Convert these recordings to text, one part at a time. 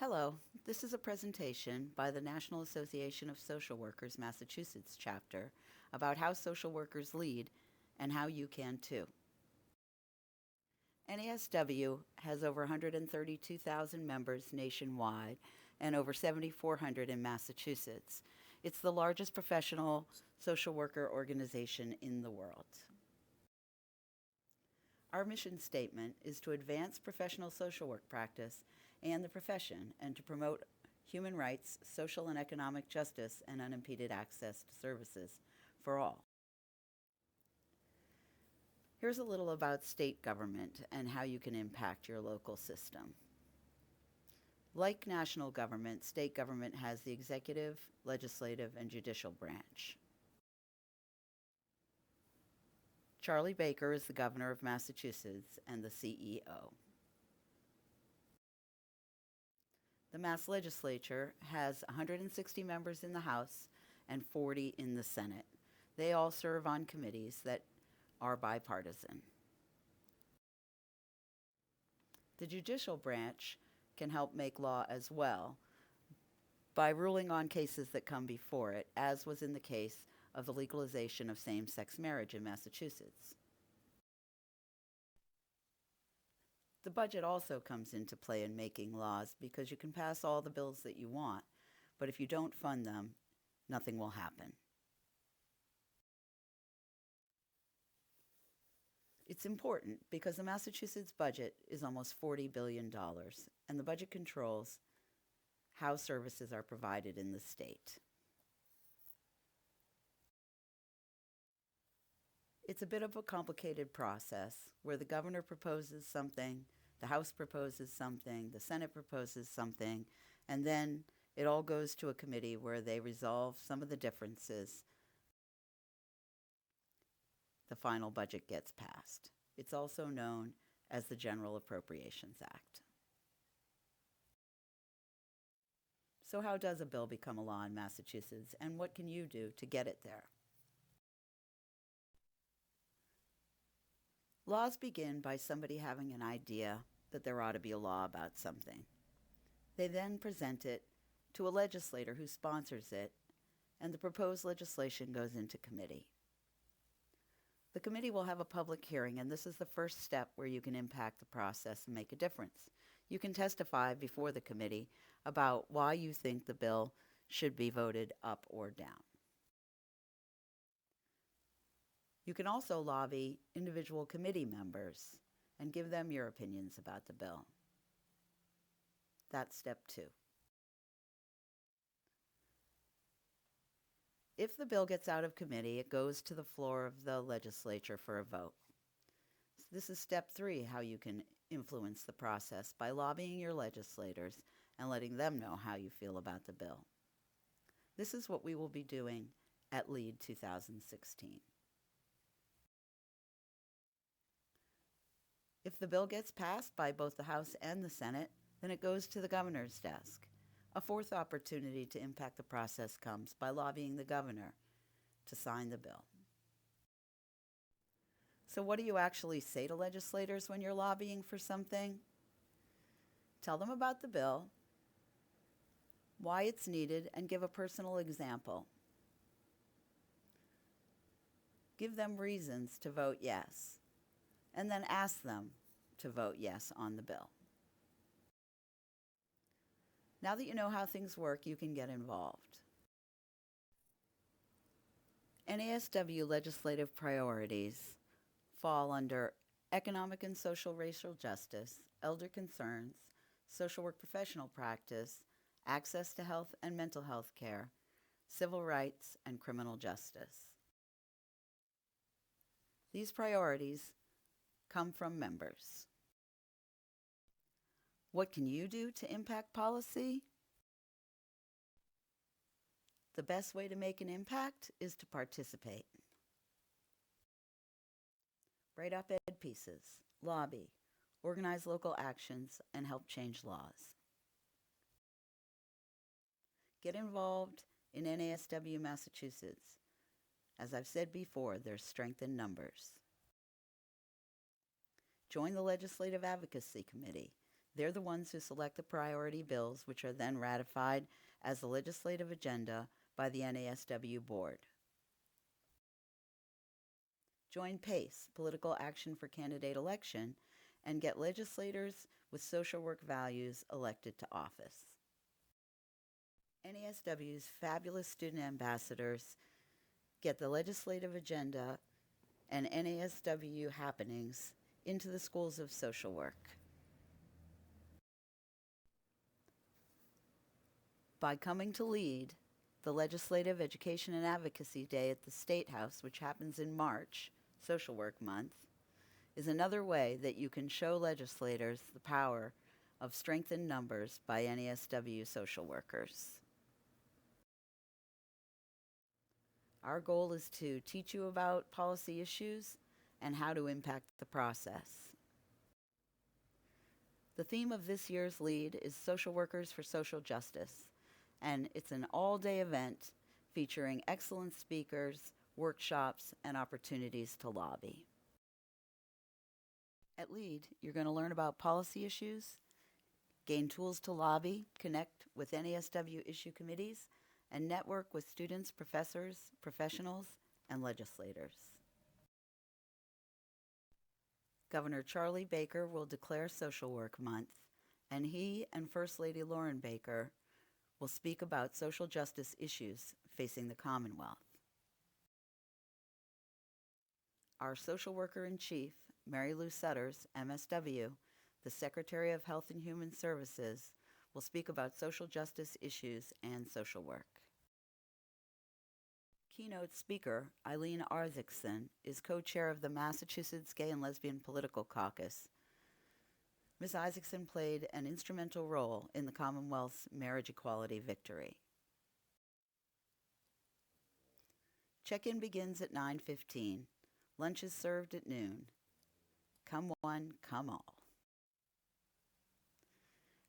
Hello, this is a presentation by the National Association of Social Workers Massachusetts chapter about how social workers lead and how you can too. NASW has over 132,000 members nationwide and over 7,400 in Massachusetts. It's the largest professional social worker organization in the world. Our mission statement is to advance professional social work practice and the profession, and to promote human rights, social and economic justice, and unimpeded access to services for all. Here's a little about state government and how you can impact your local system. Like national government, state government has the executive, legislative, and judicial branch. Charlie Baker is the governor of Massachusetts and the CEO. The Mass legislature has 160 members in the House and 40 in the Senate. They all serve on committees that are bipartisan. The judicial branch can help make law as well by ruling on cases that come before it, as was in the case of the legalization of same-sex marriage in Massachusetts. The budget also comes into play in making laws because you can pass all the bills that you want, but if you don't fund them, nothing will happen. It's important because the Massachusetts budget is almost $40 billion, and the budget controls how services are provided in the state. It's a bit of a complicated process where the governor proposes something, the House proposes something, the Senate proposes something, and then it all goes to a committee where they resolve some of the differences. The final budget gets passed. It's also known as the General Appropriations Act. So how does a bill become a law in Massachusetts, and what can you do to get it there? Laws begin by somebody having an idea that there ought to be a law about something. They then present it to a legislator who sponsors it, and the proposed legislation goes into committee. The committee will have a public hearing, and this is the first step where you can impact the process and make a difference. You can testify before the committee about why you think the bill should be voted up or down. You can also lobby individual committee members and give them your opinions about the bill. That's step 2. If the bill gets out of committee, it goes to the floor of the legislature for a vote. So this is step 3, how you can influence the process by lobbying your legislators and letting them know how you feel about the bill. This is what we will be doing at LEAD 2016. If the bill gets passed by both the House and the Senate, then it goes to the governor's desk. A fourth opportunity to impact the process comes by lobbying the governor to sign the bill. So what do you actually say to legislators when you're lobbying for something? Tell them about the bill, why it's needed, and give a personal example. Give them reasons to vote yes, and then ask them to vote yes on the bill. Now that you know how things work, you can get involved. NASW legislative priorities fall under economic and social racial justice, elder concerns, social work professional practice, access to health and mental health care, civil rights, and criminal justice. These priorities come from members. What can you do to impact policy? The best way to make an impact is to participate. Write op-ed pieces, lobby, organize local actions, and help change laws. Get involved in NASW Massachusetts. As I've said before, there's strength in numbers. Join the Legislative Advocacy Committee. They're the ones who select the priority bills, which are then ratified as the legislative agenda by the NASW board. Join PACE, Political Action for Candidate Election, and get legislators with social work values elected to office. NASW's fabulous student ambassadors get the legislative agenda and NASW happenings into the schools of social work. By coming to lead the Legislative Education and Advocacy Day at the State House, which happens in March, Social Work Month, is another way that you can show legislators the power of strength in numbers by NASW social workers. Our goal is to teach you about policy issues and how to impact the process. The theme of this year's lead is Social Workers for Social Justice, and it's an all-day event featuring excellent speakers, workshops, and opportunities to lobby. At LEAD, you're going to learn about policy issues, gain tools to lobby, connect with NASW issue committees, and network with students, professors, professionals, and legislators. Governor Charlie Baker will declare Social Work Month, and he and First Lady Lauren Baker will speak about social justice issues facing the Commonwealth. Our social worker-in-chief, Mary Lou Sutters, MSW, the Secretary of Health and Human Services, will speak about social justice issues and social work. Keynote speaker Eileen Arthikson is co-chair of the Massachusetts Gay and Lesbian Political Caucus. Ms. Isaacson played an instrumental role in the Commonwealth's marriage equality victory. Check-in begins at 9:15. Lunch is served at noon. Come one, come all.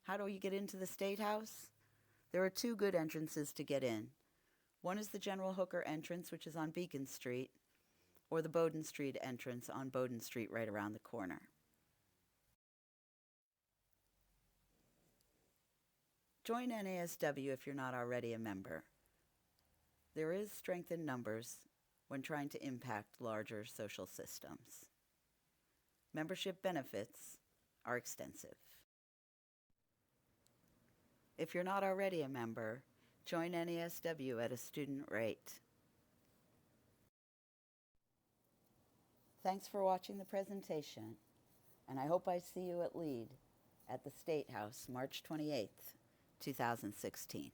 How do you get into the State House? There are two good entrances to get in. One is the General Hooker entrance, which is on Beacon Street, or the Bowdoin Street entrance on Bowdoin Street right around the corner. Join NASW if you're not already a member. There is strength in numbers when trying to impact larger social systems. Membership benefits are extensive. If you're not already a member, join NASW at a student rate. Thanks for watching the presentation, and I hope I see you at LEAD at the State House, March 28th, 2016.